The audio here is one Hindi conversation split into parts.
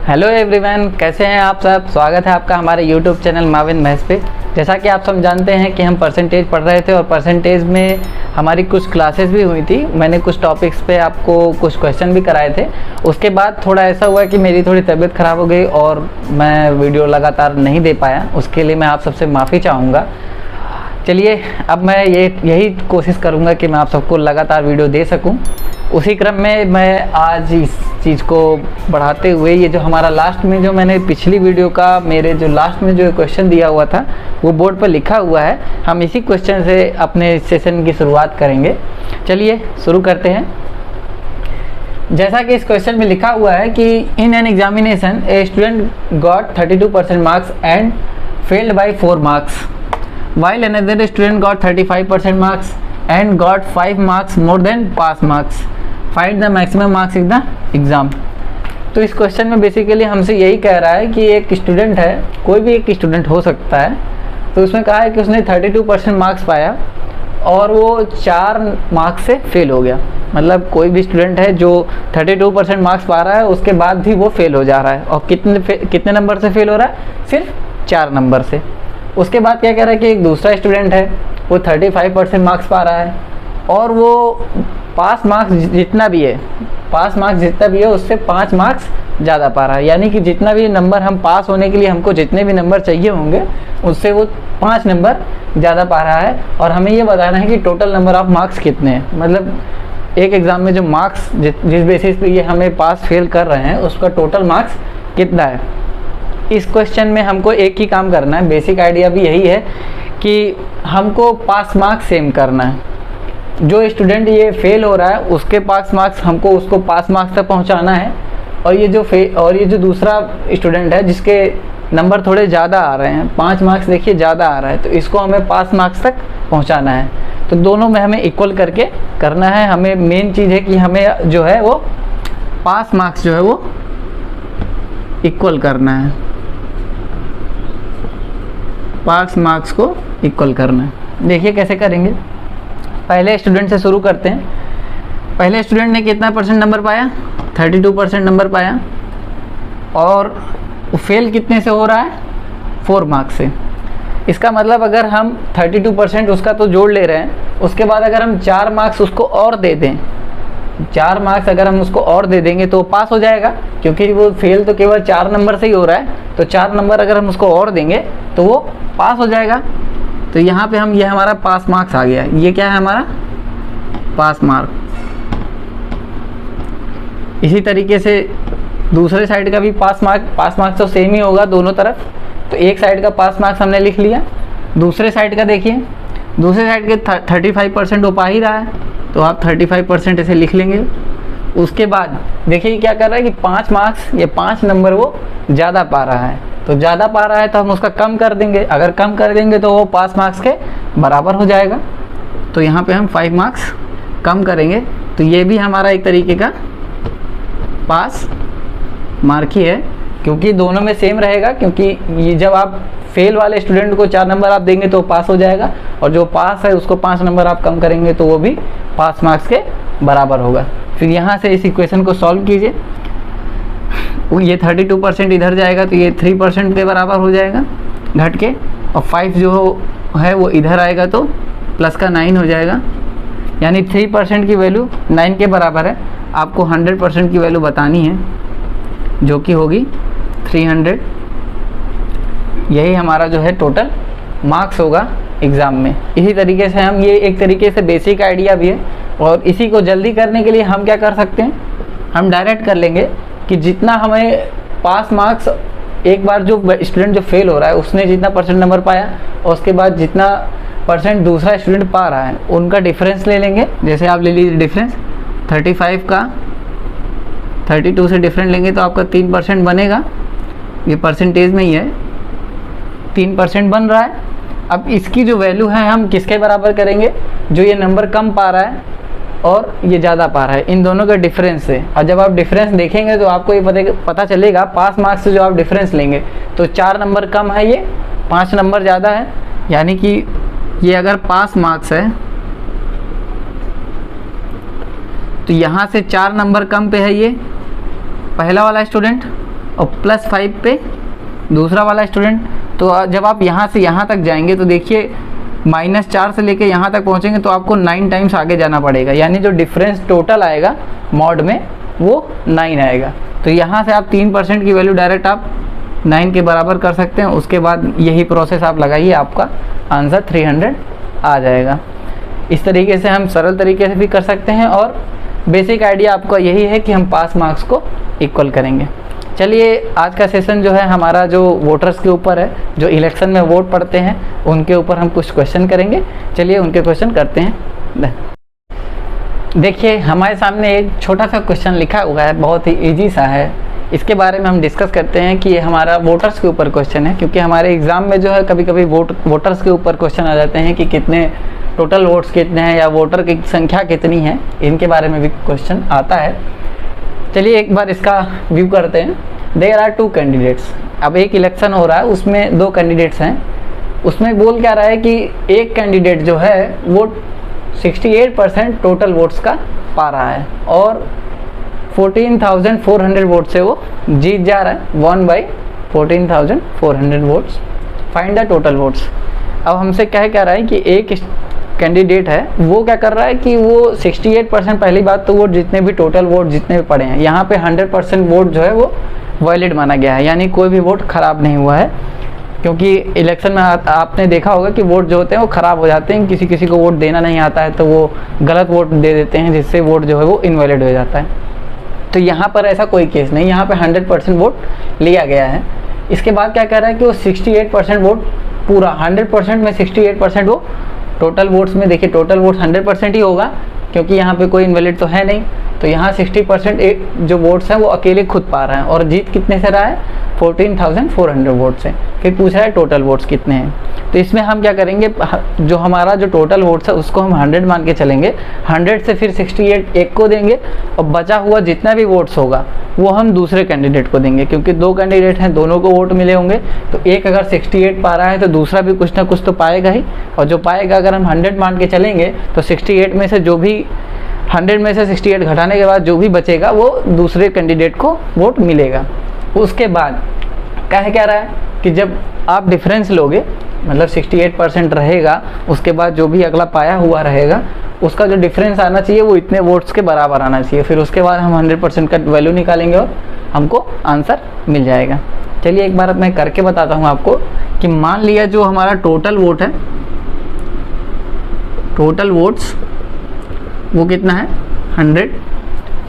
हेलो एवरीवन, कैसे हैं आप सब। स्वागत है आपका हमारे यूट्यूब चैनल माविन महस पे। जैसा कि आप सब जानते हैं कि हम परसेंटेज पढ़ रहे थे और परसेंटेज में हमारी कुछ क्लासेस भी हुई थी। मैंने कुछ टॉपिक्स पे आपको कुछ क्वेश्चन भी कराए थे। उसके बाद थोड़ा ऐसा हुआ कि मेरी थोड़ी तबीयत ख़राब हो गई और मैं वीडियो लगातार नहीं दे पाया। उसके लिए मैं आप सबसे माफ़ी चाहूँगा। चलिए, अब मैं यही कोशिश करूँगा कि मैं आप सबको लगातार वीडियो दे सकूँ। उसी क्रम में मैं आज इस चीज़ को बढ़ाते हुए ये जो हमारा लास्ट में जो मैंने पिछली वीडियो का मेरे जो लास्ट में जो क्वेश्चन दिया हुआ था वो बोर्ड पर लिखा हुआ है, हम इसी क्वेश्चन से अपने सेशन की शुरुआत करेंगे। चलिए शुरू करते हैं। जैसा कि इस क्वेश्चन में लिखा हुआ है कि in an examination a student got 32% marks and failed by 4 marks while another student got 35% marks and got 5 marks more than pass marks. Find the maximum marks in the exam. तो इस क्वेश्चन में बेसिकली हमसे यही कह रहा है कि एक स्टूडेंट है, कोई भी एक स्टूडेंट हो सकता है, तो उसमें कहा है कि उसने 32% मार्क्स पाया और वो 4 मार्क्स से फेल हो गया। मतलब कोई भी स्टूडेंट है जो 32% मार्क्स पा रहा है, उसके बाद भी वो फेल हो जा रहा है। और कितने नंबर से फेल हो रहा है? सिर्फ 4 नंबर से। उसके बाद क्या कह रहा है कि एक दूसरा स्टूडेंट है, वो 35% मार्क्स पा रहा है और वो पास मार्क्स जितना भी है उससे 5 मार्क्स ज़्यादा पा रहा है। यानी कि जितना भी नंबर हम पास होने के लिए हमको जितने भी नंबर चाहिए होंगे उससे वो 5 नंबर ज़्यादा पा रहा है। और हमें ये बताना है कि टोटल नंबर ऑफ मार्क्स कितने हैं। मतलब एक एग्ज़ाम में जो मार्क्स जिस बेसिस पे ये हमें पास फेल कर रहे हैं उसका टोटल मार्क्स कितना है। इस क्वेश्चन में हमको एक ही काम करना है। बेसिक आइडिया भी यही है कि हमको पास मार्क्स सेम करना है। जो स्टूडेंट ये फेल हो रहा है उसके पास मार्क्स हमको उसको पास मार्क्स तक पहुंचाना है। और ये जो दूसरा स्टूडेंट है जिसके नंबर थोड़े ज़्यादा आ रहे हैं, 5 मार्क्स देखिए ज़्यादा आ रहा है, तो इसको हमें पास मार्क्स तक पहुँचाना है। तो दोनों में हमें इक्वल करके करना है। हमें मेन चीज़ है कि हमें जो है वो पास मार्क्स जो है वो इक्वल करना है, पास मार्क्स को इक्वल करना है। देखिए कैसे करेंगे। पहले स्टूडेंट से शुरू करते हैं। पहले स्टूडेंट ने कितना परसेंट नंबर पाया? 32% नंबर पाया और फेल कितने से हो रहा है? 4 मार्क्स से। इसका मतलब अगर हम 32% उसका तो जोड़ ले रहे हैं, उसके बाद अगर हम 4 मार्क्स उसको और दे दें, 4 मार्क्स अगर हम उसको और दे देंगे तो पास हो जाएगा, क्योंकि वो फेल तो केवल 4 नंबर से ही हो रहा है। तो 4 नंबर अगर हम उसको और देंगे तो वो पास हो जाएगा। तो यहाँ पे ये हमारा पास मार्क्स आ गया। ये क्या है? हमारा पास मार्क। इसी तरीके से दूसरे साइड का भी पास मार्क्स तो सेम ही होगा दोनों तरफ। तो एक साइड का पास मार्क्स हमने लिख लिया। दूसरे साइड का देखिए, दूसरे साइड के 35% वो पा ही रहा है, तो आप 35% ऐसे लिख लेंगे। उसके बाद देखिए क्या कर रहा है कि 5 मार्क्स, ये 5 नंबर वो ज़्यादा पा रहा है। तो ज़्यादा पा रहा है तो हम उसका कम कर देंगे। अगर कम कर देंगे तो वो पास मार्क्स के बराबर हो जाएगा। तो यहाँ पे हम 5 मार्क्स कम करेंगे। तो ये भी हमारा एक तरीके का पास मार्क ही है, क्योंकि दोनों में सेम रहेगा। क्योंकि ये जब आप फेल वाले स्टूडेंट को 4 नंबर आप देंगे तो पास हो जाएगा, और जो पास है उसको 5 नंबर आप कम करेंगे तो वो भी पास मार्क्स के बराबर होगा। फिर यहाँ से इस इक्वेशन को सॉल्व कीजिए। ये 32% इधर जाएगा तो ये 3% के बराबर हो जाएगा घट के, और 5 जो है वो इधर आएगा तो प्लस का 9 हो जाएगा। यानी 3% की वैल्यू 9 के बराबर है। आपको 100% की वैल्यू बतानी है, जो कि होगी 300। यही हमारा जो है टोटल मार्क्स होगा एग्ज़ाम में। इसी तरीके से हम, ये एक तरीके से बेसिक आइडिया भी है। और इसी को जल्दी करने के लिए हम क्या कर सकते हैं, हम डायरेक्ट कर लेंगे कि जितना हमें पास मार्क्स, एक बार जो स्टूडेंट जो फेल हो रहा है उसने जितना परसेंट नंबर पाया और उसके बाद जितना परसेंट दूसरा स्टूडेंट पा रहा है उनका डिफरेंस ले लेंगे। जैसे आप ले लीजिए डिफरेंस 35 का 32 से डिफरेंट लेंगे तो आपका 3% बनेगा। ये परसेंटेज में ही है, 3% बन रहा है। अब इसकी जो वैल्यू है हम किसके बराबर करेंगे? जो ये नंबर कम पा रहा है और ये ज़्यादा पा रहा है, इन दोनों का डिफरेंस से। और जब आप डिफरेंस देखेंगे तो आपको ये पता चलेगा, पास मार्क्स से जो आप डिफरेंस लेंगे तो 4 नंबर कम है, ये 5 नंबर ज़्यादा है। यानी कि ये अगर पास मार्क्स है तो यहाँ से 4 नंबर कम पे है ये पहला वाला स्टूडेंट, और +5 पे दूसरा वाला स्टूडेंट। तो जब आप यहाँ से यहाँ तक जाएंगे तो देखिए -4 से लेके यहाँ तक पहुँचेंगे तो आपको 9 टाइम्स आगे जाना पड़ेगा, यानी जो डिफरेंस टोटल आएगा मॉड में वो 9 आएगा। तो यहाँ से आप 3% की वैल्यू डायरेक्ट आप 9 के बराबर कर सकते हैं। उसके बाद यही प्रोसेस आप लगाइए, आपका आंसर 300 आ जाएगा। इस तरीके से हम सरल तरीके से भी कर सकते हैं और बेसिक आइडिया आपका यही है कि हम पास मार्क्स को इक्वल करेंगे। चलिए आज का सेशन जो है हमारा जो वोटर्स के ऊपर है, जो इलेक्शन में वोट पड़ते हैं उनके ऊपर हम कुछ क्वेश्चन करेंगे। चलिए उनके क्वेश्चन करते हैं। देखिए हमारे सामने एक छोटा सा क्वेश्चन लिखा हुआ है, बहुत ही इजी सा है। इसके बारे में हम डिस्कस करते हैं कि ये हमारा वोटर्स के ऊपर क्वेश्चन है, क्योंकि हमारे एग्ज़ाम में जो है कभी कभी वोटर्स के ऊपर क्वेश्चन आ जाते हैं कि कितने टोटल वोट्स कितने हैं या वोटर की संख्या कितनी है, इनके बारे में भी क्वेश्चन आता है। चलिए एक बार इसका व्यू करते हैं। There are 2 candidates. अब एक इलेक्शन हो रहा है, उसमें 2 कैंडिडेट्स हैं। उसमें बोल क्या रहा है कि एक कैंडिडेट जो है वो 68% टोटल वोट्स का पा रहा है और 14,400 वोट से वो जीत जा रहा है, 1 by 14,400 votes. Find the total votes. अब हमसे कह रहा है कि एक कैंडिडेट है वो क्या कर रहा है कि वो 68%, पहली बात तो वो जितने भी टोटल वोट जितने भी पड़े हैं यहाँ पे 100% वोट जो है वो वैलिड माना गया है, यानी कोई भी वोट ख़राब नहीं हुआ है। क्योंकि इलेक्शन में आपने देखा होगा कि वोट जो होते हैं वो ख़राब हो जाते हैं, किसी किसी को वोट देना नहीं आता है तो वो गलत वोट दे देते हैं, जिससे वोट जो है वो इनवैलिड हो जाता है। तो यहाँ पर ऐसा कोई केस नहीं, यहाँ पे 100% वोट लिया गया है। इसके बाद क्या कह रहा है कि वो 68% वोट पूरा 100% में 68% वो टोटल वोट्स में, देखिए टोटल वोट 100% ही होगा क्योंकि यहाँ पे कोई इनवैलिड तो है नहीं। तो यहाँ 60% जो वोट्स हैं वो अकेले खुद पा रहे हैं और जीत कितने से रहा है, 14,400 वोट से। फिर पूछ रहा है टोटल वोट्स कितने हैं। तो इसमें हम क्या करेंगे, जो हमारा जो टोटल वोट्स है उसको हम 100 मान के चलेंगे, 100 से फिर 68 एक को देंगे और बचा हुआ जितना भी वोट्स होगा वो हम दूसरे कैंडिडेट को देंगे, क्योंकि 2 कैंडिडेट हैं, दोनों को वोट मिले होंगे। तो एक अगर 68 पा रहा है तो दूसरा भी कुछ ना कुछ तो पाएगा ही, और जो पाएगा अगर हम 100 मान के चलेंगे तो 68 में से जो भी 100 में से 68 घटाने के बाद जो भी बचेगा वो दूसरे कैंडिडेट को वोट मिलेगा। उसके बाद कह रहा है कि जब आप डिफरेंस लोगे, मतलब 68% रहेगा, उसके बाद जो भी अगला पाया हुआ रहेगा उसका जो डिफरेंस आना चाहिए वो इतने वोट्स के बराबर आना चाहिए। फिर उसके बाद हम 100% का वैल्यू निकालेंगे और हमको आंसर मिल जाएगा। चलिए एक बार मैं करके बताता हूँ आपको कि मान लिया जो हमारा टोटल वोट है, टोटल वोट्स वो कितना है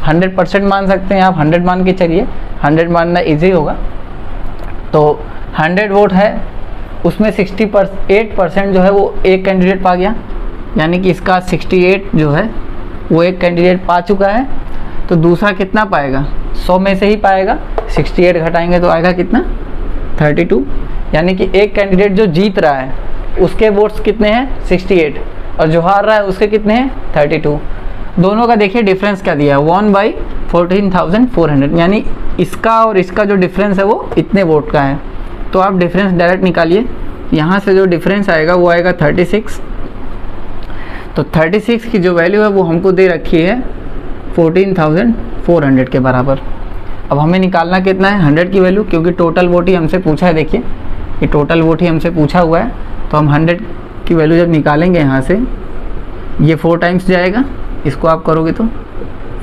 100% मान सकते हैं आप, 100 मान के चलिए, 100 मानना इजी होगा। तो 100 वोट है, उसमें 68% जो है वो एक कैंडिडेट पा गया, यानी कि इसका 68 जो है वो एक कैंडिडेट पा चुका है। तो दूसरा कितना पाएगा, 100 में से ही पाएगा, 68 घटाएंगे तो आएगा कितना 32, यानी कि एक कैंडिडेट जो जीत रहा है उसके वोट्स कितने हैं 68 और जो हार रहा है उसके कितने हैं 32। दोनों का देखिए डिफरेंस क्या दिया है, 1 बाई 14,400, यानी इसका और इसका जो डिफरेंस है वो इतने वोट का है। तो आप डिफरेंस डायरेक्ट निकालिए, यहाँ से जो डिफरेंस आएगा वो आएगा 36। तो 36 की जो वैल्यू है वो हमको दे रखी है 14,400 के बराबर। अब हमें निकालना कितना है 100 की वैल्यू, क्योंकि टोटल वोट ही हमसे पूछा है। देखिए ये टोटल वोट ही हमसे पूछा हुआ है, तो हम 100 की वैल्यू जब निकालेंगे यहाँ से, ये 4 टाइम्स जाएगा, इसको आप करोगे तो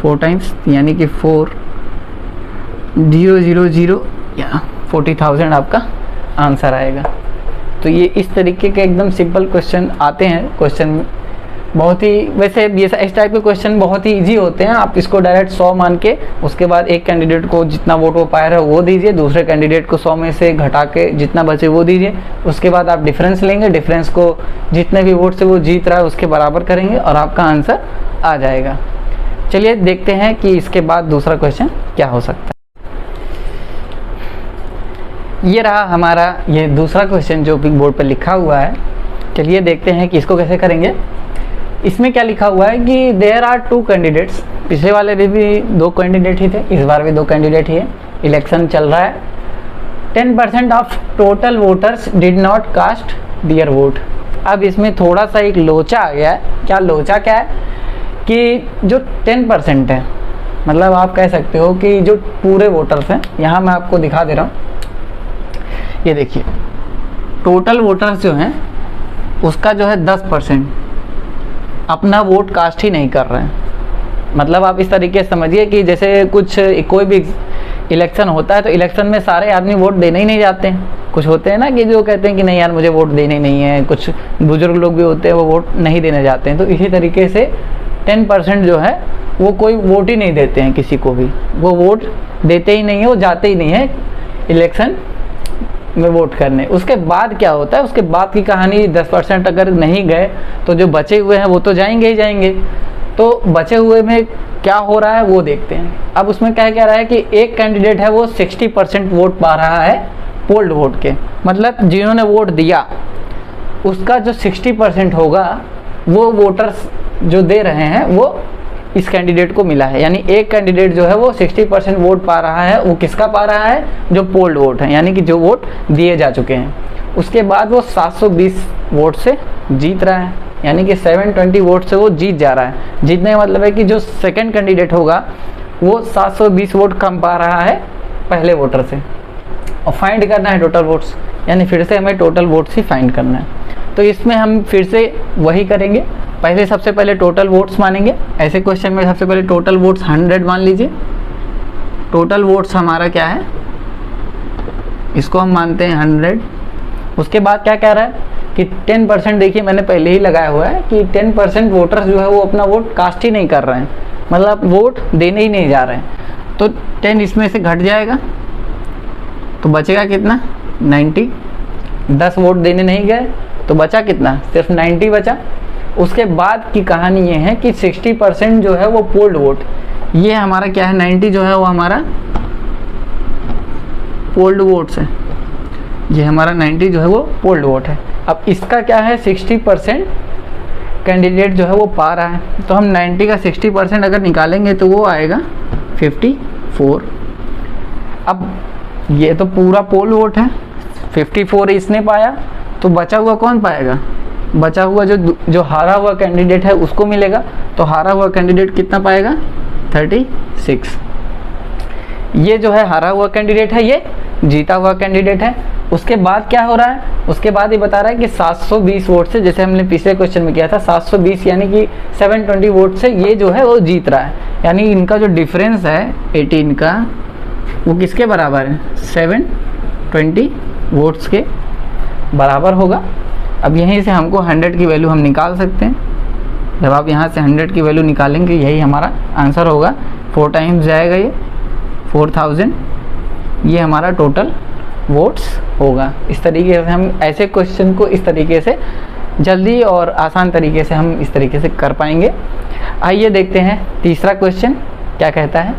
4 टाइम्स, यानी कि 4000 या 40,000 आपका आंसर आएगा। तो ये इस तरीके के एकदम सिंपल क्वेश्चन आते हैं। क्वेश्चन बहुत ही, वैसे ये इस टाइप के क्वेश्चन बहुत ही इजी होते हैं। आप इसको डायरेक्ट 100 मान के उसके बाद एक कैंडिडेट को जितना वोट वो पाया है वो दीजिए, दूसरे कैंडिडेट को 100 में से घटा के जितना बचे वो दीजिए। उसके बाद आप डिफरेंस लेंगे, डिफरेंस को जितने भी वोट से वो जीत रहा है उसके बराबर करेंगे और आपका आंसर आ जाएगा। चलिए देखते हैं कि इसके बाद दूसरा क्वेश्चन क्या हो सकता है। ये रहा हमारा ये दूसरा क्वेश्चन जो बिग बोर्ड पर लिखा हुआ है। चलिए देखते हैं कि इसको कैसे करेंगे। इसमें क्या लिखा हुआ है कि देयर आर 2 कैंडिडेट्स। पिछले वाले भी 2 कैंडिडेट ही थे, इस बार भी 2 कैंडिडेट ही है। इलेक्शन चल रहा है। 10% of total voters did not cast their vote. अब इसमें थोड़ा सा एक लोचा आ गया है। क्या लोचा क्या है कि जो 10% है मतलब आप कह सकते हो कि जो पूरे वोटर्स हैं, यहाँ मैं आपको दिखा दे रहा हूँ, ये देखिए टोटल वोटर्स जो हैं उसका जो है 10% अपना वोट कास्ट ही नहीं कर रहे हैं। मतलब आप इस तरीके से समझिए कि जैसे कुछ कोई भी इलेक्शन होता है तो इलेक्शन में सारे आदमी वोट देने ही नहीं जाते हैं। कुछ होते हैं ना कि जो कहते हैं कि नहीं यार मुझे वोट देने नहीं है, कुछ बुजुर्ग लोग भी होते हैं वो वोट नहीं देने जाते हैं। तो इसी तरीके से 10% जो है वो कोई वोट ही नहीं देते हैं किसी को भी, वो वोट देते ही नहीं है, वो जाते ही नहीं है इलेक्शन में वोट करने। उसके बाद क्या होता है, उसके बाद की कहानी 10% अगर नहीं गए तो जो बचे हुए हैं वो तो जाएंगे ही जाएंगे। तो बचे हुए में क्या हो रहा है वो देखते हैं। अब उसमें क्या कह रहा है कि एक कैंडिडेट है वो 60% वोट पा रहा है पोल्ड वोट के, मतलब जिन्होंने वोट दिया उसका जो 60% होगा वो वोटर्स जो दे रहे हैं वो इस कैंडिडेट को मिला है। यानी एक कैंडिडेट जो है वो 60% वोट पा रहा है, वो किसका पा रहा है, जो पोल्ड वोट है, यानी कि जो वोट दिए जा चुके हैं। उसके बाद वो 720 वोट से जीत रहा है, यानी कि 720 वोट से वो जीत जा रहा है। जीतने का मतलब है कि जो सेकंड कैंडिडेट होगा वो 720 वोट कम पा रहा है पहले वोटर से। और फाइंड करना है टोटल वोट्स, यानी फिर से हमें टोटल वोट्स ही फाइंड करना है। तो इसमें हम फिर से वही करेंगे, पहले सबसे पहले टोटल वोट्स मानेंगे। ऐसे क्वेश्चन में सबसे पहले टोटल वोट्स 100 मान लीजिए। टोटल वोट्स हमारा क्या है, इसको हम मानते हैं 100। उसके बाद क्या कह रहा है कि 10%, देखिए मैंने पहले ही लगाया हुआ है कि 10% वोटर्स जो है वो अपना वोट कास्ट ही नहीं कर रहे हैं, मतलब वोट देने ही नहीं जा रहे हैं। तो 10 इसमें से घट जाएगा तो बचेगा कितना, 90। 10 वोट देने नहीं गए तो बचा कितना, सिर्फ 90 बचा। उसके बाद की कहानी ये है कि 60% जो है वो पोल्ड वोट, ये हमारा क्या है, 90 जो है वो हमारा पोल्ड वोट्स है, ये हमारा 90 जो है वो पोल्ड वोट है। अब इसका क्या है, 60% कैंडिडेट जो है वो पा रहा है, तो हम 90 का 60% अगर निकालेंगे तो वो आएगा 54। अब ये तो पूरा पोल वोट है, 54 इसने पाया, तो बचा हुआ कौन पाएगा, बचा हुआ जो हारा हुआ कैंडिडेट है उसको मिलेगा। तो हारा हुआ कैंडिडेट कितना पाएगा, 36। ये जो है हारा हुआ कैंडिडेट है, ये जीता हुआ कैंडिडेट है। उसके बाद क्या हो रहा है, उसके बाद ये बता रहा है कि 720 वोट से, जैसे हमने पिछले क्वेश्चन में किया था 720 यानी कि 720 वोट से ये जो है वो जीत रहा है। यानी इनका जो डिफरेंस है 18 का वो किसके बराबर है, 720 वोट्स के बराबर होगा। अब यहीं से हमको 100 की वैल्यू हम निकाल सकते हैं। जब आप यहाँ से 100 की वैल्यू निकालेंगे यही हमारा आंसर होगा, 4 टाइम्स जाएगा ये 4000, ये हमारा टोटल वोट्स होगा। इस तरीके से हम ऐसे क्वेश्चन को इस तरीके से जल्दी और आसान तरीके से हम इस तरीके से कर पाएंगे। आइए देखते हैं तीसरा क्वेश्चन क्या कहता है।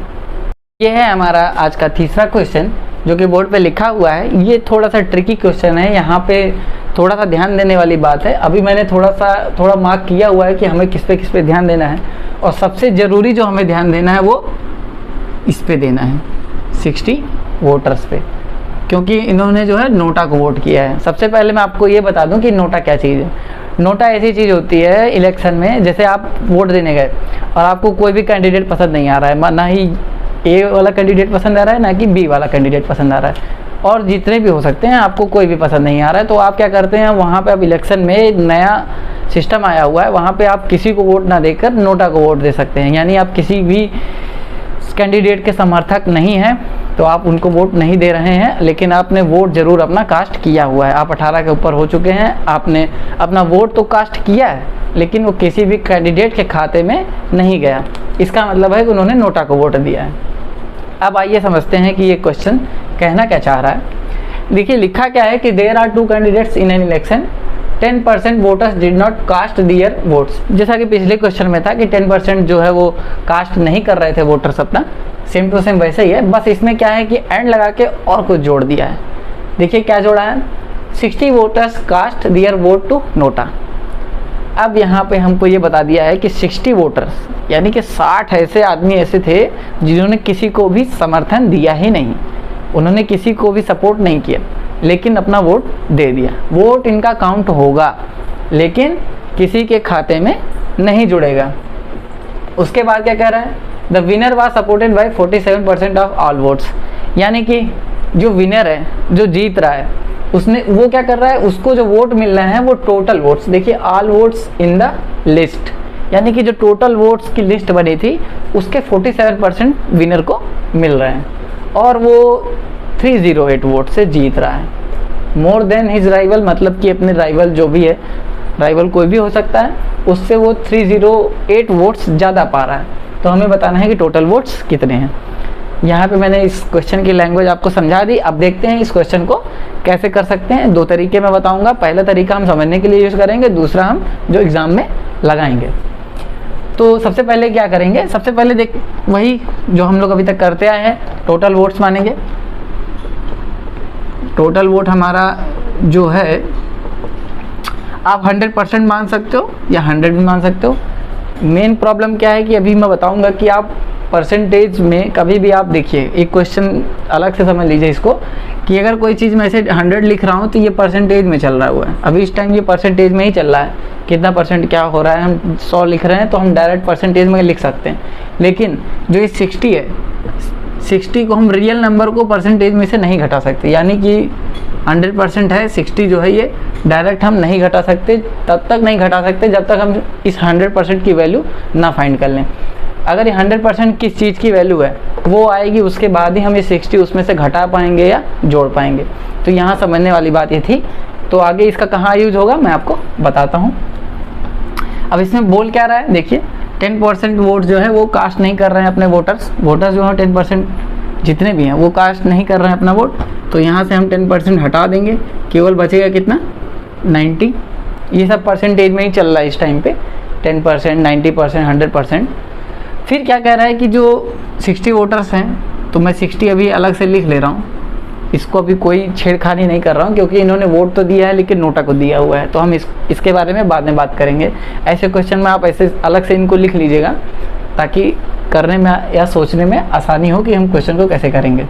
ये है हमारा आज का तीसरा क्वेश्चन जो कि बोर्ड पे लिखा हुआ है। ये थोड़ा सा ट्रिकी क्वेश्चन है, यहाँ पे थोड़ा सा ध्यान देने वाली बात है। अभी मैंने थोड़ा मार्क किया हुआ है कि हमें किस पे ध्यान देना है, और सबसे ज़रूरी जो हमें ध्यान देना है वो इस पे देना है, 60 वोटर्स पे, क्योंकि इन्होंने जो है नोटा को वोट किया है। सबसे पहले मैं आपको ये बता दूं कि नोटा क्या चीज़ है। नोटा ऐसी चीज़ होती है इलेक्शन में, जैसे आप वोट देने गए और आपको कोई भी कैंडिडेट पसंद नहीं आ रहा है, ना ही ए वाला कैंडिडेट पसंद आ रहा है ना कि बी वाला कैंडिडेट पसंद आ रहा है, और जितने भी हो सकते हैं आपको कोई भी पसंद नहीं आ रहा है, तो आप क्या करते हैं, वहाँ पे अब इलेक्शन में एक नया सिस्टम आया हुआ है, वहाँ पे आप किसी को वोट ना देकर नोटा को वोट दे सकते हैं। यानी आप किसी भी कैंडिडेट के समर्थक नहीं हैं तो आप उनको वोट नहीं दे रहे हैं, लेकिन आपने वोट ज़रूर अपना कास्ट किया हुआ है। आप 18 के ऊपर हो चुके हैं, आपने अपना वोट तो कास्ट किया है, लेकिन वो किसी भी कैंडिडेट के खाते में नहीं गया। इसका मतलब है कि उन्होंने नोटा को वोट दिया है। अब आइए समझते हैं कि ये क्वेश्चन कहना क्या चाह रहा है। देखिए लिखा क्या है कि there are 2 candidates in an election, 10% voters did not cast their votes. जैसा कि पिछले क्वेश्चन में था कि 10% जो है वो कास्ट नहीं कर रहे थे वोटर्स अपना, सेम टू सेम वैसे ही है, बस इसमें क्या है कि एंड लगा के और कुछ जोड़ दिया है। देखिए क्या जोड़ा है, 60 voters cast their vote to NOTA. अब यहाँ पे हमको ये बता दिया है कि 60 वोटर्स यानी कि 60 ऐसे आदमी ऐसे थे जिन्होंने किसी को भी समर्थन दिया ही नहीं, उन्होंने किसी को भी सपोर्ट नहीं किया, लेकिन अपना वोट दे दिया। वोट इनका काउंट होगा लेकिन किसी के खाते में नहीं जुड़ेगा। उसके बाद क्या कह रहा है, the winner was supported by 47% of all votes. यानी कि जो विनर है, जो जीत रहा है, उसने वो क्या कर रहा है, उसको जो वोट मिल रहे हैं वो टोटल वोट्स, देखिए all votes in the list, यानी कि जो टोटल वोट्स की लिस्ट बनी थी उसके 47% विनर को मिल रहे हैं और वो 308 वोट से जीत रहा है। मोर देन हिज राइवल, मतलब कि अपने राइवल जो भी है, राइवल कोई भी हो सकता है, उससे वो 308 वोट्स ज़्यादा पा रहा है। तो हमें बताना है कि टोटल वोट्स कितने हैं। यहाँ पे मैंने इस क्वेश्चन की लैंग्वेज आपको समझा दी। अब देखते हैं इस क्वेश्चन को कैसे कर सकते हैं। दो तरीके मैं बताऊंगा, पहला तरीका हम समझने के लिए यूज़ करेंगे, दूसरा हम जो एग्ज़ाम में लगाएंगे। तो सबसे पहले क्या करेंगे, सबसे पहले देख वही जो हम लोग अभी तक करते आए हैं, टोटल वोट्स मानेंगे। टोटल वोट हमारा जो है आप 100% मान सकते हो या 100 भी मान सकते हो। मेन प्रॉब्लम क्या है कि अभी मैं बताऊंगा कि आप परसेंटेज में कभी भी आप देखिए, एक क्वेश्चन अलग से समझ लीजिए इसको, कि अगर कोई चीज़ मैं ऐसे 100 लिख रहा हूँ तो ये परसेंटेज में चल रहा हुआ है, अभी इस टाइम ये परसेंटेज में ही चल रहा है, कितना परसेंट क्या हो रहा है, हम 100 लिख रहे हैं तो हम डायरेक्ट परसेंटेज में लिख सकते हैं। लेकिन जो ये 60 है, 60 को हम रियल नंबर को परसेंटेज में से नहीं घटा सकते, यानी कि 100% है, 60 जो है ये डायरेक्ट हम नहीं घटा सकते, तब तक नहीं घटा सकते जब तक हम इस 100% की वैल्यू ना फाइंड कर लें। अगर ये 100% किस चीज़ की वैल्यू है वो आएगी, उसके बाद ही हम ये 60 उसमें से घटा पाएंगे या जोड़ पाएंगे। तो यहाँ समझने वाली बात ये थी। तो आगे इसका कहाँ यूज होगा मैं आपको बताता हूँ। अब इसमें बोल क्या रहा है, देखिए 10% वोट जो है वो कास्ट नहीं कर रहे हैं अपने वोटर्स जो है 10% जितने भी हैं वो कास्ट नहीं कर रहे हैं अपना वोट। तो यहाँ से हम 10% हटा देंगे, केवल बचेगा कितना, 90। ये सब परसेंटेज में ही चल रहा है इस टाइम पे, 10%, 90%, 100%। फिर क्या कह रहा है कि जो 60 वोटर्स हैं, तो मैं 60 अभी अलग से लिख ले रहा हूँ, इसको अभी कोई छेड़खानी नहीं कर रहा हूँ क्योंकि इन्होंने वोट तो दिया है लेकिन नोटा को दिया हुआ है, तो हम इसके बारे में बाद में बात करेंगे। ऐसे क्वेश्चन में आप ऐसे अलग से इनको लिख लीजिएगा ताकि करने में या सोचने में आसानी हो कि हम क्वेश्चन को कैसे करेंगे।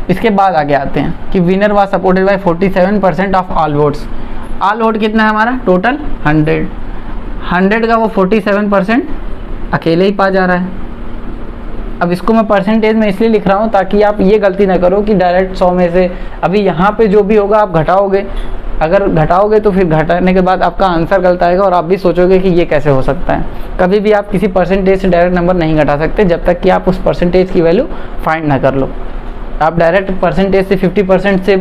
इसके बाद आगे आते हैं कि winner was supported by 47% of all votes. All vote कितना है हमारा, टोटल 100 का वो 47% अकेले ही पा जा रहा है। अब इसको मैं परसेंटेज में इसलिए लिख रहा हूँ ताकि आप ये गलती ना करो कि डायरेक्ट 100 में से, अभी यहाँ पे जो भी होगा आप घटाओगे, अगर घटाओगे तो फिर घटाने के बाद आपका आंसर गलत आएगा और आप भी सोचोगे कि ये कैसे हो सकता है। कभी भी आप किसी परसेंटेज से डायरेक्ट नंबर नहीं घटा सकते जब तक कि आप उस परसेंटेज की वैल्यू फाइंड ना कर लो। आप डायरेक्ट परसेंटेज से 50% से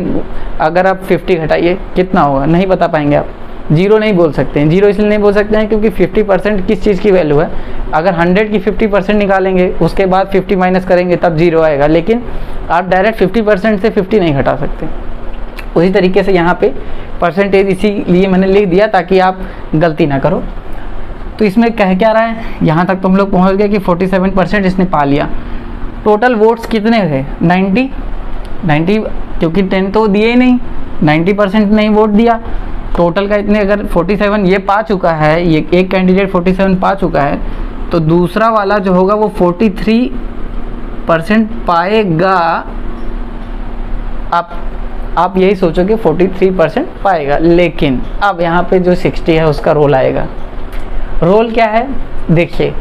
अगर आप 50 घटाइए कितना होगा नहीं बता पाएंगे आप, जीरो नहीं बोल सकते हैं। जीरो इसलिए नहीं बोल सकते हैं क्योंकि 50% किस चीज़ की वैल्यू है, अगर 100 की 50% निकालेंगे उसके बाद 50 माइनस करेंगे तब जीरो आएगा, लेकिन आप डायरेक्ट 50% से 50 नहीं घटा सकते। उसी तरीके से यहाँ पे परसेंटेज इसीलिए मैंने लिख दिया ताकि आप गलती ना करो। तो इसमें कह क्या रहा है, यहाँ तक तो हम लोग पहुँच गए कि 47% इसने पा लिया। टोटल वोट्स कितने थे, 90, क्योंकि 10 तो दिए ही नहीं, 90% नहीं वोट दिया। टोटल का इतने, अगर 47 ये पा चुका है, ये एक कैंडिडेट 47 पा चुका है, तो दूसरा वाला जो होगा वो 43% पाएगा। आप यही सोचो कि 43% पाएगा, लेकिन अब यहाँ पे जो 60 है उसका रोल आएगा। रोल क्या है, देखिए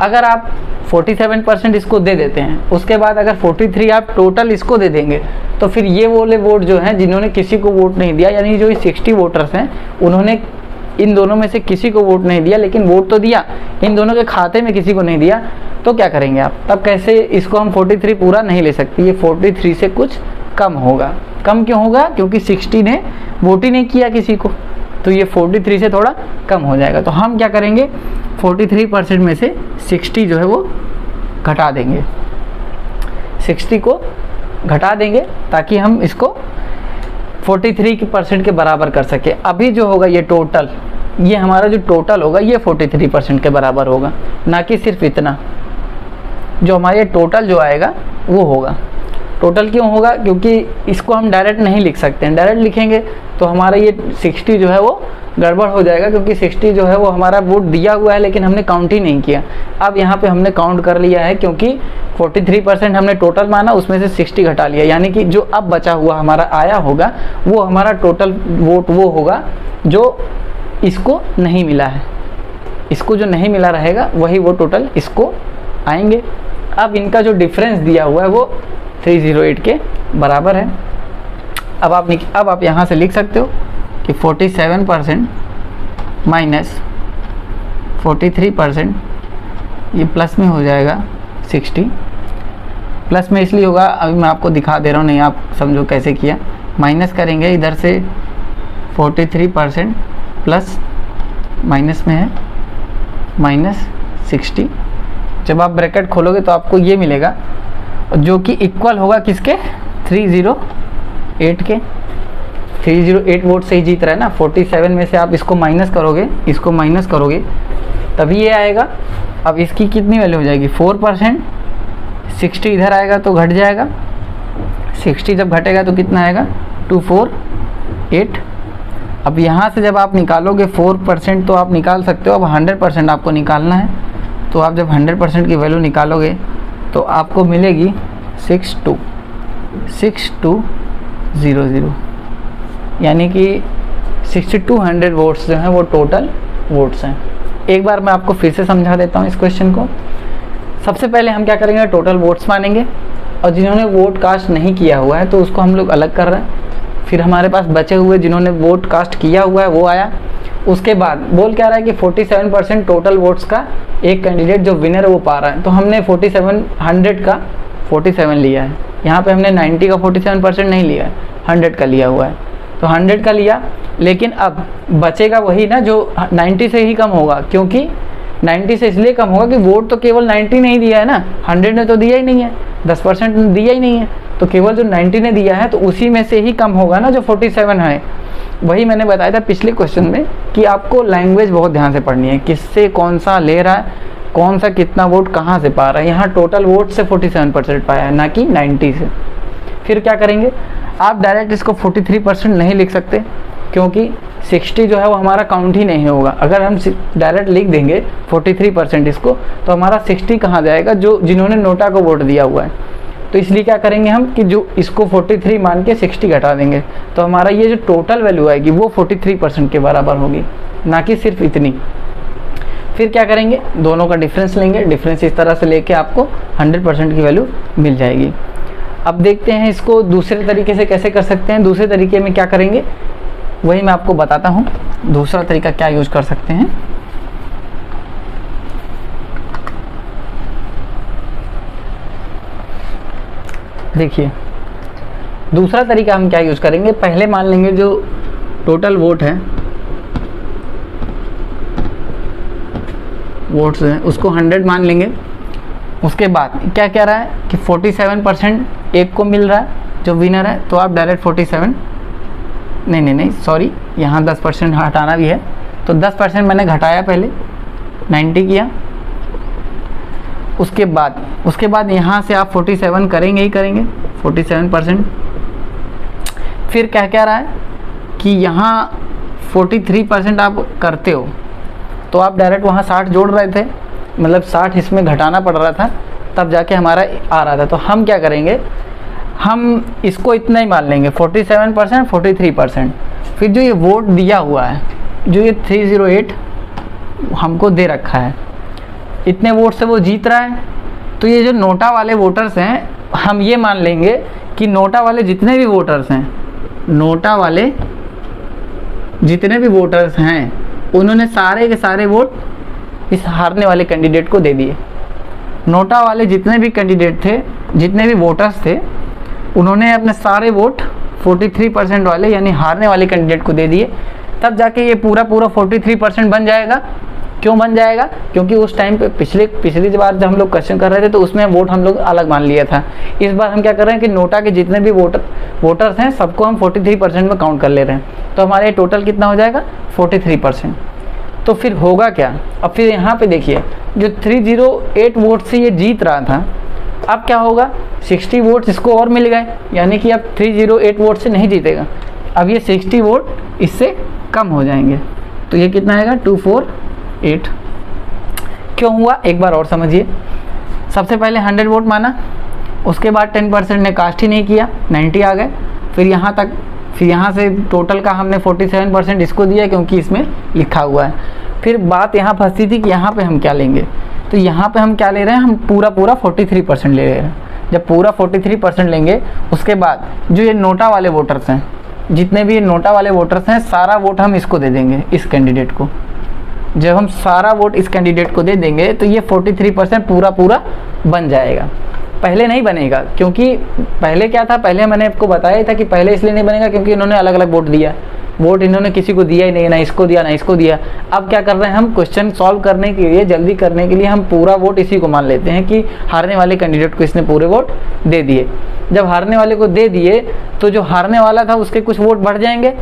अगर आप 47% इसको दे देते हैं, उसके बाद अगर 43 आप टोटल इसको दे देंगे, तो फिर ये वाले वोट जो हैं जिन्होंने किसी को वोट नहीं दिया, यानी जो 60 वोटर्स हैं उन्होंने इन दोनों में से किसी को वोट नहीं दिया, लेकिन वोट तो दिया, इन दोनों के खाते में किसी को नहीं दिया, तो क्या करेंगे आप, तब कैसे इसको हम 43 पूरा नहीं ले सकते, ये 43 से कुछ कम होगा। कम क्यों होगा, क्योंकि 60 ने वोट ही नहीं किया किसी को, तो ये 43 से थोड़ा कम हो जाएगा। तो हम क्या करेंगे, 43% में से 60 जो है वो घटा देंगे, 60 को घटा देंगे ताकि हम इसको 43% के बराबर कर सके। अभी जो होगा ये टोटल, ये हमारा जो टोटल होगा ये 43% के बराबर होगा, ना कि सिर्फ इतना। जो हमारे टोटल जो आएगा वो होगा। टोटल क्यों होगा, क्योंकि इसको हम डायरेक्ट नहीं लिख सकते हैं, डायरेक्ट लिखेंगे तो हमारा ये 60 जो है वो गड़बड़ हो जाएगा, क्योंकि 60 जो है वो हमारा वोट दिया हुआ है लेकिन हमने काउंट ही नहीं किया। अब यहाँ पे हमने काउंट कर लिया है, क्योंकि 43% हमने टोटल माना, उसमें से 60 घटा लिया, यानी कि जो अब बचा हुआ हमारा आया होगा वो हमारा टोटल वोट वो होगा जो इसको नहीं मिला है। इसको जो नहीं मिला रहेगा वही वो टोटल इसको आएंगे। अब इनका जो डिफरेंस दिया हुआ है वो 308 के बराबर है। अब आप यहाँ से लिख सकते हो कि 47% माइनस 43%, ये प्लस में हो जाएगा 60। प्लस में इसलिए होगा, अभी मैं आपको दिखा दे रहा हूँ, नहीं आप समझो कैसे किया। माइनस करेंगे इधर से 43% प्लस माइनस में है माइनस 60। जब आप ब्रैकेट खोलोगे तो आपको ये मिलेगा, जो कि इक्वल होगा किसके, 308 के। 308 वोट से ही जीत रहा है ना। 47 में से आप इसको माइनस करोगे तभी ये आएगा। अब इसकी कितनी वैल्यू हो जाएगी, 4%। 60 इधर आएगा तो घट जाएगा, 60 जब घटेगा तो कितना आएगा, 248। अब यहाँ से जब आप निकालोगे 4% तो आप निकाल सकते हो। अब 100% आपको निकालना है, तो आप जब 100% की वैल्यू निकालोगे तो आपको मिलेगी 6200, यानी कि 6200 वोट्स जो हैं वो टोटल वोट्स हैं। एक बार मैं आपको फिर से समझा देता हूँ इस क्वेश्चन को। सबसे पहले हम क्या करेंगे, टोटल वोट्स मानेंगे, और जिन्होंने वोट कास्ट नहीं किया हुआ है तो उसको हम लोग अलग कर रहे हैं। फिर हमारे पास बचे हुए जिन्होंने वोट कास्ट किया हुआ है वो आया। उसके बाद बोल क्या रहा है कि 47% टोटल वोट्स का एक कैंडिडेट जो विनर है वो पा रहा है, तो हमने 4700 का 47 लिया है। यहाँ पे हमने 90 का 47% नहीं लिया है, 100 का लिया हुआ है, तो 100 का लिया। लेकिन अब बचेगा वही ना जो 90 से ही कम होगा, क्योंकि 90 से इसलिए कम होगा कि वोट तो केवल 90 ने ही दिया है ना, 100 ने तो दिया ही नहीं है, 10% ने दिया ही नहीं है, तो केवल जो 90 ने दिया है तो उसी में से ही कम होगा ना जो 47 है। वही मैंने बताया था पिछले क्वेश्चन में कि आपको लैंग्वेज बहुत ध्यान से पढ़नी है, किससे कौन सा ले रहा है, कौन सा कितना वोट कहाँ से पा रहा है। यहाँ टोटल वोट से 47% पाया है, ना कि 90 से। फिर क्या करेंगे, आप डायरेक्ट इसको 43% नहीं लिख सकते, क्योंकि 60 जो है वो हमारा काउंट ही नहीं होगा। अगर हम डायरेक्ट लिख देंगे 43% इसको, तो हमारा 60 कहाँ जाएगा, जो जिन्होंने नोटा को वोट दिया हुआ है। तो इसलिए क्या करेंगे हम कि जो इसको 43 मान के 60 घटा देंगे, तो हमारा ये जो टोटल वैल्यू आएगी वो 43% के बराबर होगी, ना कि सिर्फ इतनी। फिर क्या करेंगे, दोनों का डिफरेंस लेंगे, डिफरेंस इस तरह से लेके आपको 100% की वैल्यू मिल जाएगी। अब देखते हैं इसको दूसरे तरीके से कैसे कर सकते हैं। दूसरे तरीके में क्या करेंगे वही मैं आपको बताता हूँ, दूसरा तरीका क्या यूज कर सकते हैं। देखिए दूसरा तरीका हम क्या यूज करेंगे, पहले मान लेंगे जो टोटल वोट है, वोट्स हैं उसको 100 मान लेंगे। उसके बाद क्या कह रहा है कि 47% एक को मिल रहा है जो विनर है, तो आप डायरेक्ट 47 नहीं सॉरी, यहाँ 10% हटाना भी है, तो 10% मैंने घटाया, पहले 90 किया। उसके बाद यहाँ से आप 47 करेंगे ही करेंगे, 47%। फिर क्या कह रहा है कि यहाँ 43% आप करते हो, तो आप डायरेक्ट वहाँ 60 जोड़ रहे थे, मतलब 60 इसमें घटाना पड़ रहा था, तब जाके हमारा आ रहा था। तो हम क्या करेंगे, हम इसको इतना ही मान लेंगे 47%, 43%। फिर जो ये वोट दिया हुआ है, जो ये 308 हमको दे रखा है, इतने वोट से वो जीत रहा है, तो ये जो नोटा वाले वोटर्स हैं, हम ये मान लेंगे कि नोटा वाले जितने भी वोटर्स हैं, नोटा वाले जितने भी वोटर्स हैं, उन्होंने सारे के सारे वोट इस हारने वाले कैंडिडेट को दे दिए। नोटा वाले जितने भी कैंडिडेट थे, जितने भी वोटर्स थे, उन्होंने अपने सारे वोट 43% वाले यानी हारने वाले कैंडिडेट को दे दिए। तब जाके ये पूरा 43% बन जाएगा। क्यों बन जाएगा, क्योंकि उस टाइम पे पिछली बार जब हम लोग क्वेश्चन कर रहे थे तो उसमें वोट हम लोग अलग मान लिया था। इस बार हम क्या कर रहे हैं कि नोटा के जितने भी वोटर्स हैं सबको हम 43% में काउंट कर ले रहे हैं, तो हमारे टोटल कितना हो जाएगा 43%। तो फिर होगा क्या, अब फिर यहाँ पे देखिए जो 308 वोट से ये जीत रहा था, अब क्या होगा 60 वोट इसको और मिल गए, यानी कि अब 308 वोट से नहीं जीतेगा, अब ये 60 वोट इससे कम हो जाएंगे। तो ये कितना आएगा 248। क्यों हुआ एक बार और समझिए। सबसे पहले 100 वोट माना, उसके बाद 10% ने कास्ट ही नहीं किया, 90 आ गए। फिर यहाँ से टोटल का हमने 47% इसको दिया क्योंकि इसमें लिखा हुआ है। फिर बात यहाँ फंसती थी कि यहाँ पे हम क्या लेंगे, तो यहाँ पे हम क्या ले रहे हैं, हम पूरा 43% ले रहे हैं। जब पूरा 43% लेंगे उसके बाद जो ये नोटा वाले वोटर्स हैं, जितने भी नोटा वाले वोटर्स हैं, सारा वोट हम इसको दे देंगे, इस कैंडिडेट को। जब हम सारा वोट इस कैंडिडेट को दे देंगे तो ये 43% पूरा बन जाएगा। पहले नहीं बनेगा, क्योंकि पहले क्या था, पहले मैंने आपको बताया था कि पहले इसलिए नहीं बनेगा क्योंकि इन्होंने अलग अलग वोट दिया, वोट इन्होंने किसी को दिया ही नहीं, ना इसको दिया ना इसको दिया। अब क्या कर रहे हैं, हम क्वेश्चन सॉल्व करने के लिए, जल्दी करने के लिए हम पूरा वोट इसी को मान लेते हैं कि हारने वाले कैंडिडेट को इसने पूरे वोट दे दिए। जब हारने वाले को दे दिए तो जो हारने वाला था उसके कुछ वोट बढ़ जाएंगे।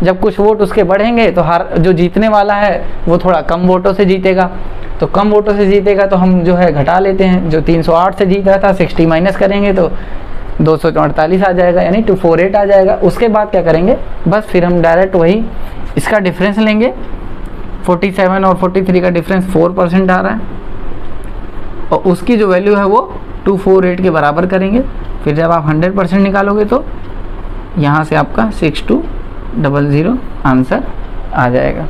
जब कुछ वोट उसके बढ़ेंगे तो जो जीतने वाला है वो थोड़ा कम वोटों से जीतेगा। तो कम वोटों से जीतेगा तो हम जो है घटा लेते हैं, जो 308 से जीत रहा था 60 माइनस करेंगे तो 248 आ जाएगा, यानी 248 आ जाएगा। उसके बाद क्या करेंगे, बस फिर हम डायरेक्ट वही इसका डिफरेंस लेंगे। 47 और 43 का डिफरेंस 4% आ रहा है, और उसकी जो वैल्यू है वो 248 के बराबर करेंगे। फिर जब आप 100% निकालोगे तो यहाँ से आपका 6200 आंसर आ जाएगा।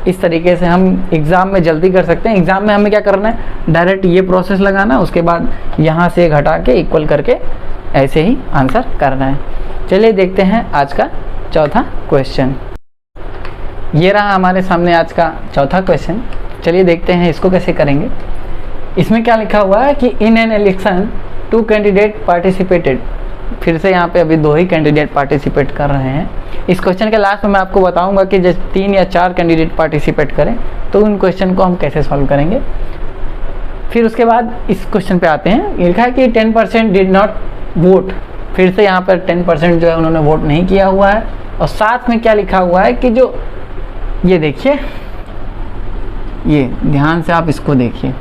इस तरीके से हम एग्ज़ाम में जल्दी कर सकते हैं। एग्ज़ाम में हमें क्या करना है, डायरेक्ट ये प्रोसेस लगाना, उसके बाद यहाँ से घटा के इक्वल करके ऐसे ही आंसर करना है। चलिए देखते हैं आज का चौथा क्वेश्चन। ये रहा हमारे सामने आज का चौथा क्वेश्चन। चलिए देखते हैं इसको कैसे करेंगे। इसमें क्या लिखा हुआ है कि in an election 2 candidate participated. फिर से यहाँ पे अभी 2 ही कैंडिडेट पार्टिसिपेट कर रहे हैं। इस क्वेश्चन के लास्ट में मैं आपको बताऊंगा कि जब 3 या 4 कैंडिडेट पार्टिसिपेट करें तो उन क्वेश्चन को हम कैसे सॉल्व करेंगे। फिर उसके बाद इस क्वेश्चन पे आते हैं। लिखा है कि 10% डिड नॉट वोट। फिर से यहाँ पर 10% जो है उन्होंने वोट नहीं किया हुआ है। और साथ में क्या लिखा हुआ है कि जो ये देखिए, ये ध्यान से आप इसको देखिए,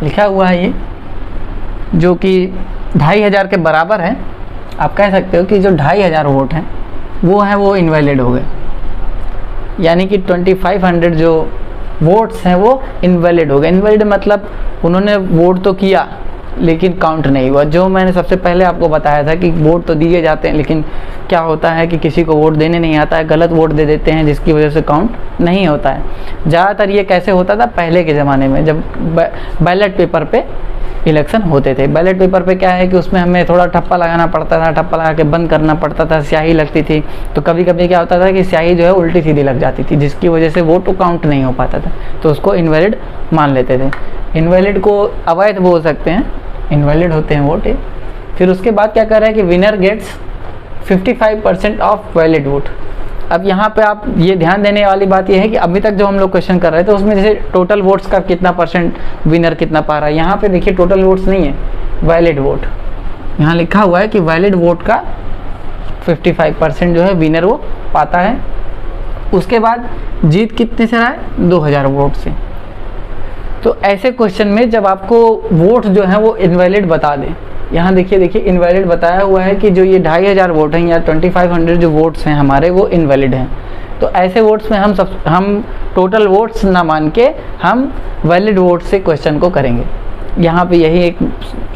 लिखा हुआ है ये जो कि 2500 के बराबर है। आप कह सकते हो कि जो 2500 वोट हैं वो इनवैलिड हो गए, यानी कि 2500 जो वोट्स हैं वो इनवैलिड हो गए। इनवैलिड मतलब उन्होंने वोट तो किया लेकिन काउंट नहीं हुआ। जो मैंने सबसे पहले आपको बताया था कि वोट तो दिए जाते हैं, लेकिन क्या होता है कि किसी को वोट देने नहीं आता है, गलत वोट दे देते हैं, जिसकी वजह से काउंट नहीं होता है। ज़्यादातर ये कैसे होता था, पहले के ज़माने में जब बैलेट पेपर पे इलेक्शन होते थे। बैलेट पेपर पे क्या है कि उसमें हमें थोड़ा ठप्पा लगाना पड़ता था, ठप्पा लगा के बंद करना पड़ता था, स्याही लगती थी। तो कभी कभी क्या होता था कि स्याही जो है उल्टी सीधी लग जाती थी, जिसकी वजह से वोट तो काउंट नहीं हो पाता था, तो उसको इनवैलिड मान लेते थे। इनवैलिड को अवैध बोल सकते हैं, इनवैलिड होते हैं वोट। फिर उसके बाद क्या कर रहा है कि winner gets 55% of valid vote. अब यहाँ पे आप ये ध्यान देने वाली बात ये है कि अभी तक जो हम लोग क्वेश्चन कर रहे थे उसमें जैसे टोटल वोट्स का कितना परसेंट विनर कितना पा रहा है, यहाँ पे देखिए टोटल वोट्स नहीं है, वैलिड वोट। यहाँ लिखा हुआ है कि वैलिड वोट का 55% जो है विनर वो पाता है। उसके बाद जीत कितने से रहा है, 2000 वोट से। तो ऐसे क्वेश्चन में जब आपको वोट जो है वो इनवैलिड बता दें, यहाँ देखिए इनवैलिड बताया हुआ है कि जो ये 2500 वोट हैं या 2500 जो वोट्स हैं हमारे वो इनवैलिड हैं। तो ऐसे वोट्स में हम टोटल वोट्स ना मान के हम वैलिड वोट से क्वेश्चन को करेंगे। यहाँ पे यही एक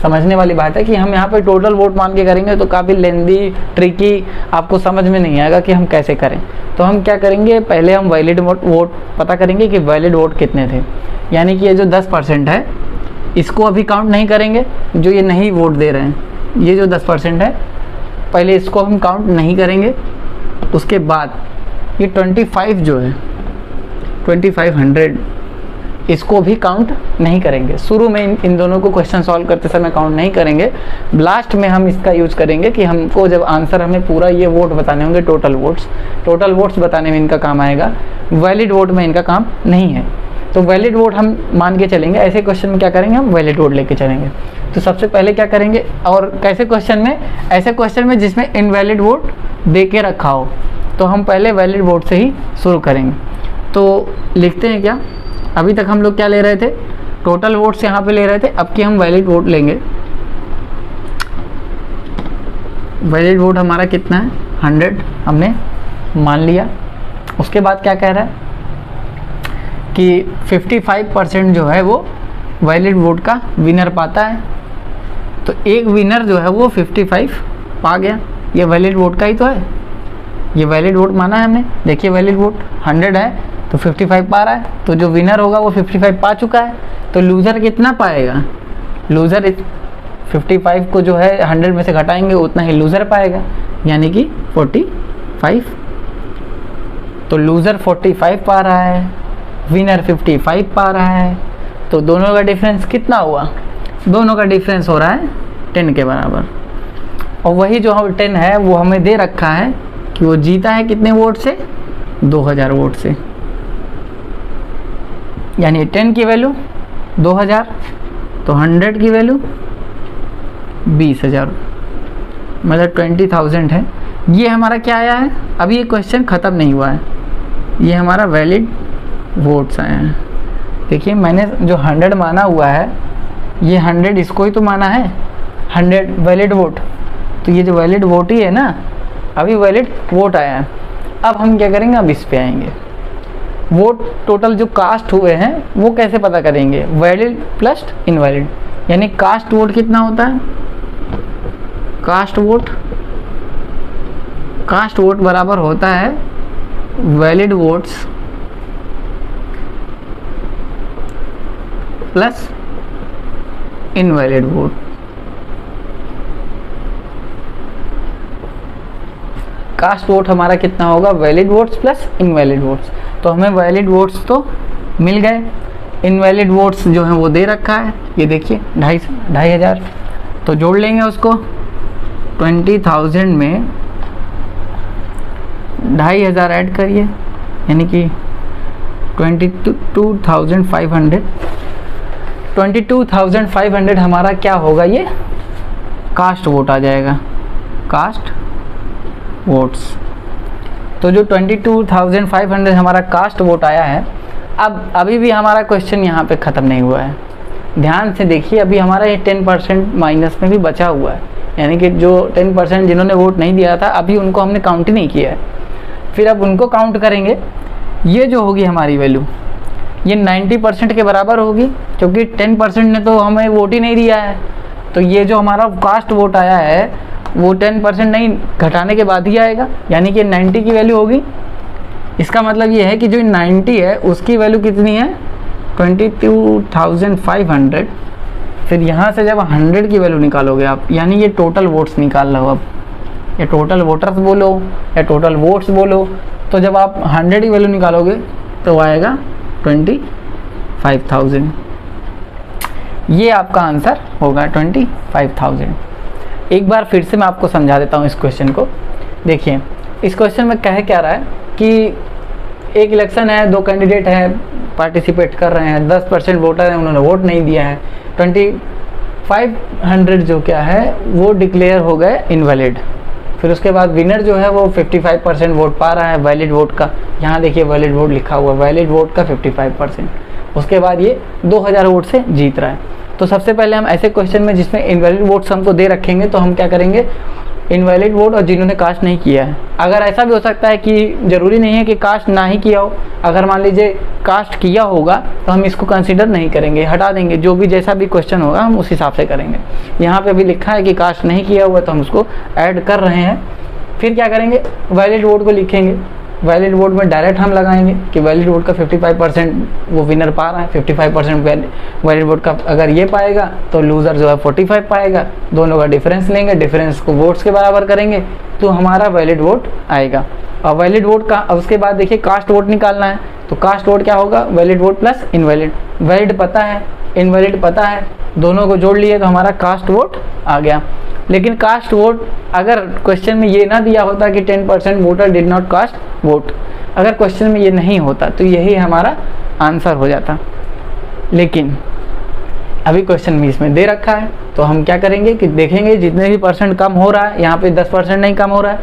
समझने वाली बात है कि हम यहाँ पे टोटल वोट मान के करेंगे तो काफ़ी लेंदी ट्रिकी, आपको समझ में नहीं आएगा कि हम कैसे करें। तो हम क्या करेंगे, पहले हम वैलिड वोट पता करेंगे कि वैलिड वोट कितने थे। यानी कि ये जो 10% है इसको अभी काउंट नहीं करेंगे, जो ये नहीं वोट दे रहे हैं, ये जो 10% है पहले इसको हम काउंट नहीं करेंगे। उसके बाद ये 25 जो है 2500 इसको भी काउंट नहीं करेंगे। शुरू में इन दोनों को क्वेश्चन सॉल्व करते समय काउंट नहीं करेंगे, लास्ट में हम इसका यूज करेंगे कि हमको जब आंसर हमें पूरा ये वोट बताने होंगे, टोटल वोट्स बताने में इनका काम आएगा, वैलिड वोट में इनका काम नहीं है। तो वैलिड वोट हम मान के चलेंगे। ऐसे क्वेश्चन में क्या करेंगे, हम वैलिड वोट लेके चलेंगे। तो सबसे पहले क्या करेंगे, और कैसे क्वेश्चन में, ऐसे क्वेश्चन में जिसमें इनवैलिड वोट दे के रखा हो, तो हम पहले वैलिड वोट से ही शुरू करेंगे। तो लिखते हैं क्या, अभी तक हम लोग क्या ले रहे थे, टोटल वोट्स यहाँ पे ले रहे थे, अब की हम वैलिड वोट लेंगे। वैलिड वोट हमारा कितना है, 100 हमने मान लिया। उसके बाद क्या कह रहा है कि 55% जो है वो वैलिड वोट का विनर पाता है। तो एक विनर जो है वो 55 पा गया, ये वैलिड वोट का ही तो है, ये वैलिड वोट माना है हमने। देखिए वैलिड वोट 100 है तो 55 पा रहा है, तो जो विनर होगा वो 55 पा चुका है। तो लूज़र कितना पाएगा? लूज़र 55 को जो है 100 में से घटाएंगे उतना ही लूज़र पाएगा, यानी कि 45। तो लूज़र 45 पा रहा है, विनर 55 पा रहा है। तो दोनों का डिफरेंस कितना हुआ? दोनों का डिफरेंस हो रहा है 10 के बराबर। और वही जो हम 10 है वो हमें दे रखा है कि वो जीता है कितने वोट से? 2000 वोट से। यानी 10 की वैल्यू 2000, तो 100 की वैल्यू 20,000, मतलब 20,000 है। ये हमारा क्या आया है? अभी ये क्वेश्चन ख़त्म नहीं हुआ है, ये हमारा वैलिड वोट्स आए हैं। देखिए मैंने जो 100 माना हुआ है, ये 100 इसको ही तो माना है, 100 वैलिड वोट। तो ये जो वैलिड वोट ही है ना, अभी वैलिड वोट आया है। अब हम क्या करेंगे? अब इस पे आएंगे। वोट टोटल जो कास्ट हुए हैं वो कैसे पता करेंगे? वैलिड प्लस इनवैलिड, यानी कास्ट वोट कितना होता है? कास्ट वोट बराबर होता है valid votes plus invalid vote. Cast vote हमारा कितना होगा? Valid votes plus invalid votes. तो हमें वैलिड वोट्स तो मिल गए, इनवैलिड वोट्स जो हैं वो दे रखा है, ये देखिए 2,500। तो जोड़ लेंगे उसको, 20,000 में 2,500 ऐड करिए, यानी कि 22,500। 22,500 हमारा क्या होगा? ये कास्ट वोट आ जाएगा, कास्ट वोट्स। तो जो 22,500 हमारा कास्ट वोट आया है। अब अभी भी हमारा क्वेश्चन यहाँ पे ख़त्म नहीं हुआ है, ध्यान से देखिए। अभी हमारा ये 10% माइनस में भी बचा हुआ है, यानी कि जो 10% जिन्होंने वोट नहीं दिया था अभी उनको हमने काउंट ही नहीं किया है। फिर अब उनको काउंट करेंगे, ये जो होगी हमारी वैल्यू ये 90% के बराबर होगी, क्योंकि 10% ने तो हमें वोट ही नहीं दिया है। तो ये जो हमारा कास्ट वोट आया है वो 10% नहीं घटाने के बाद ही आएगा, यानी कि 90 की वैल्यू होगी। इसका मतलब ये है कि जो 90 है उसकी वैल्यू कितनी है? 22,500। फिर यहाँ से जब 100 की वैल्यू निकालोगे आप, यानी ये टोटल वोट्स निकाल लो। अब या टोटल वोटर्स बोलो या टोटल वोट्स बोलो, तो जब आप 100 की वैल्यू निकालोगे तो आएगा 25,000। ये आपका आंसर होगा 25,000। एक बार फिर से मैं आपको समझा देता हूँ इस क्वेश्चन को। देखिए इस क्वेश्चन में कह क्या रहा है कि एक इलेक्शन है, 2 कैंडिडेट हैं, पार्टिसिपेट कर रहे हैं, 10% वोटर हैं, उन्होंने वोट नहीं दिया है। 2500 जो क्या है वो डिक्लेयर हो गए इनवैलिड। फिर उसके बाद विनर जो है वो 55% वोट पा रहा है वैलिड वोट का। यहाँ देखिए वैलिड वोट लिखा हुआ, वैलिड वोट का 55%। उसके बाद ये 2000 वोट से जीत रहा है। तो सबसे पहले हम ऐसे क्वेश्चन में जिसमें इनवैलिड वोट्स हमको दे रखेंगे तो हम क्या करेंगे? इनवैलिड वोट और जिन्होंने कास्ट नहीं किया है। अगर ऐसा भी हो सकता है कि ज़रूरी नहीं है कि कास्ट ना ही किया हो, अगर मान लीजिए कास्ट किया होगा तो हम इसको कंसीडर नहीं करेंगे, हटा देंगे। जो भी जैसा भी क्वेश्चन होगा हम उस हिसाब से करेंगे। यहाँ पे भी लिखा है कि कास्ट नहीं किया हुआ तो हम उसको ऐड कर रहे हैं। फिर क्या करेंगे? वैलिड वोट को लिखेंगे। वैलिड वोट में डायरेक्ट हम लगाएंगे कि वैलिड वोट का 55% वो विनर पा रहा है, 55% वैलिड वोट का अगर ये पाएगा तो लूज़र जो है 45 पाएगा। दोनों का डिफरेंस लेंगे, डिफरेंस को वोट्स के बराबर करेंगे तो हमारा वैलिड वोट आएगा। और वैलिड वोट का अब उसके बाद देखिए कास्ट वोट निकालना है। तो कास्ट वोट क्या होगा? Valid vote plus invalid. Valid पता है, इनवैलिड पता है, दोनों को जोड़ लिए तो हमारा कास्ट वोट आ गया। लेकिन कास्ट वोट अगर क्वेश्चन में ये ना दिया होता कि 10% voter did not cast vote, अगर क्वेश्चन में ये नहीं होता तो यही हमारा आंसर हो जाता। लेकिन अभी क्वेश्चन में इसमें दे रखा है तो हम क्या करेंगे कि देखेंगे जितने भी परसेंट कम हो रहा है, यहाँ पे 10% नहीं कम हो रहा है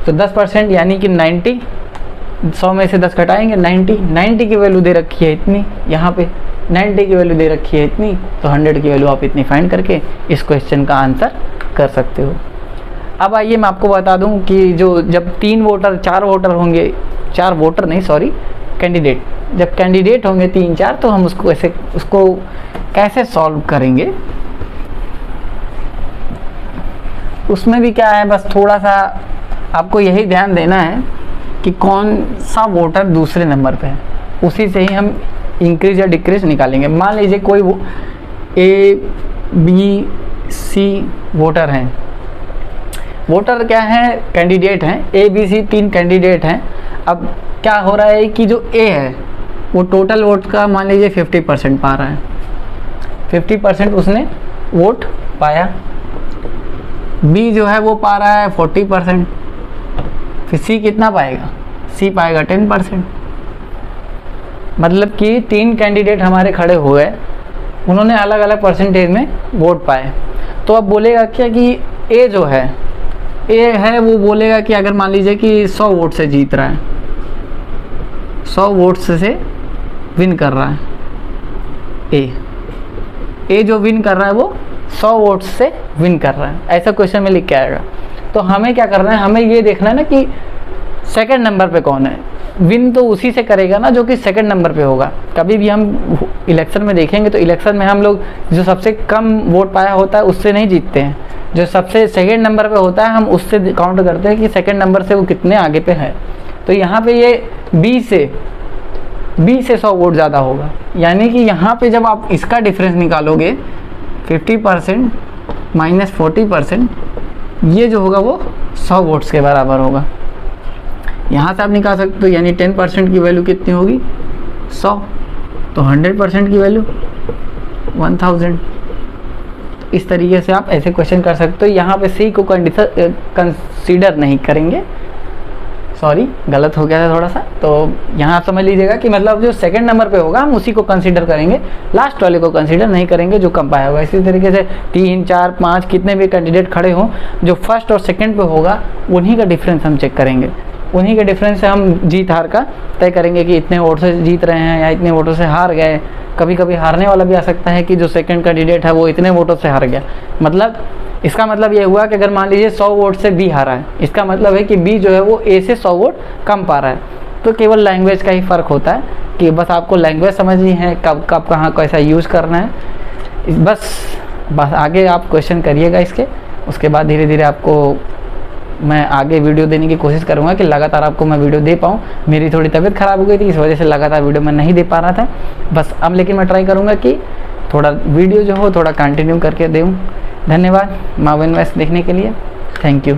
तो 10% यानी कि 90, 100 में से 10 घटाएंगे 90 की वैल्यू दे रखी है इतनी, यहाँ पे 90 की वैल्यू दे रखी है इतनी, तो 100 की वैल्यू आप इतनी फाइंड करके इस क्वेश्चन का आंसर कर सकते हो। अब आइए मैं आपको बता दूं कि जो जब 4 वोटर होंगे, 4 वोटर नहीं सॉरी कैंडिडेट, जब कैंडिडेट होंगे 3-4 तो हम उसको कैसे सॉल्व करेंगे। उसमें भी क्या है, बस थोड़ा सा आपको यही ध्यान देना है कि कौन सा वोटर दूसरे नंबर पे है, उसी से ही हम इंक्रीज या डिक्रीज निकालेंगे। मान लीजिए कोई A B C वोटर हैं, वोटर क्या है, कैंडिडेट हैं, A B C 3 कैंडिडेट हैं। अब क्या हो रहा है कि जो A है वो टोटल वोट का मान लीजिए 50% पा रहा है, 50% उसने वोट पाया। B जो है वो पा रहा है 40%, फिर C कितना पाएगा, C पाएगा 10%। मतलब कि 3 कैंडिडेट हमारे खड़े हुए, उन्होंने अलग अलग परसेंटेज में वोट पाए। तो अब बोलेगा क्या कि A जो है, A है वो बोलेगा कि अगर मान लीजिए कि 100 वोट से जीत रहा है, 100 वोट से विन कर रहा है A जो विन कर रहा है वो 100 वोट से विन कर रहा है, ऐसा क्वेश्चन में लिख के आएगा। तो हमें क्या करना है, हमें ये देखना है ना कि सेकंड नंबर पे कौन है। विन तो उसी से करेगा ना जो कि सेकंड नंबर पे होगा। कभी भी हम इलेक्शन में देखेंगे तो इलेक्शन में हम लोग जो सबसे कम वोट पाया होता है उससे नहीं जीतते हैं, जो सबसे सेकंड नंबर पे होता है हम उससे काउंट करते हैं कि सेकंड नंबर से वो कितने आगे पे है। तो यहाँ पे ये B से 100 वोट ज़्यादा होगा, यानी कि यहाँ पे जब आप इसका डिफरेंस निकालोगे 50% माइनस 40%, ये जो होगा वो 100 वोट्स के बराबर होगा। यहाँ से आप निकाल सकते हो, यानी 10% की वैल्यू कितनी होगी 100, तो 100% की वैल्यू 1000। इस तरीके से आप ऐसे क्वेश्चन कर सकते हो। यहाँ पे C को कंसीडर नहीं करेंगे, सॉरी गलत हो गया था थोड़ा सा। तो यहाँ आप समझ लीजिएगा कि मतलब जो सेकंड नंबर पे होगा हम उसी को कंसीडर करेंगे, लास्ट वाले को कंसीडर नहीं करेंगे जो कम पाया होगा। इसी तरीके से 3 4 5 कितने भी कैंडिडेट खड़े हों, जो फर्स्ट और सेकंड पे होगा उन्हीं का डिफरेंस हम चेक करेंगे, उन्हीं के डिफरेंस से हम जीत हार का तय करेंगे कि इतने वोट से जीत रहे हैं या इतने वोटों से हार गए। कभी कभी हारने वाला भी आ सकता है कि जो सेकंड कैंडिडेट है वो इतने वोटों से हार गया। मतलब इसका मतलब ये हुआ कि अगर मान लीजिए 100 वोट से B हारा है, इसका मतलब है कि B जो है वो A से 100 वोट कम पा रहा है। तो केवल लैंग्वेज का ही फ़र्क होता है कि बस आपको लैंग्वेज समझनी है, कब कब कहाँ कैसा यूज़ करना है। बस आगे आप क्वेश्चन करिएगा इसके, उसके बाद धीरे धीरे आपको मैं आगे वीडियो देने की कोशिश करूंगा कि लगातार आपको मैं वीडियो दे पाऊँ। मेरी थोड़ी तबीयत ख़राब हो गई थी, इस वजह से लगातार वीडियो मैं नहीं दे पा रहा था। बस अब लेकिन मैं ट्राई करूंगा कि थोड़ा वीडियो जो हो थोड़ा कंटिन्यू करके दूँ। धन्यवाद माविन मैथ्स देखने के लिए, थैंक यू।